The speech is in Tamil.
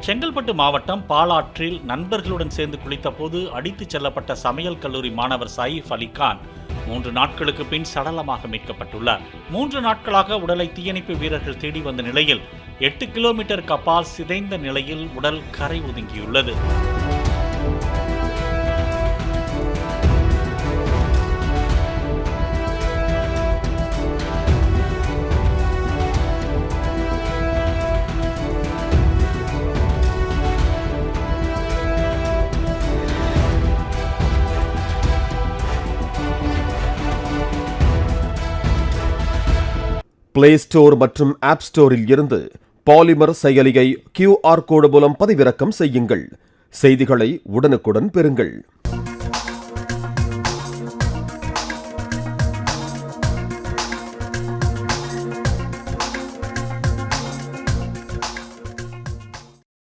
செங்கல்பட்டு மாவட்டம் பாலாற்றில் நண்பர்களுடன் சேர்ந்து குளித்தபோது அடித்துச் செல்லப்பட்ட சமையல் கல்லூரி மாணவர் சயீஃப் அலிகான் 3 நாட்களுக்கு பின் சடலமாக மீட்கப்பட்டுள்ளார். 3 நாட்களாக உடலை தீயணைப்பு வீரர்கள் தேடி வந்த நிலையில் 8 கிலோமீட்டருக்கு அப்பால் சிதைந்த நிலையில் உடல் கரை ஒதுங்கியுள்ளது. பிளே ஸ்டோர் மற்றும் ஆப் ஸ்டோரில் இருந்து பாலிமர் செயலியை QR கோடு மூலம் பதிவிறக்கம் செய்யுங்கள். செய்திகளை உடனுக்குடன் பெறுங்கள்.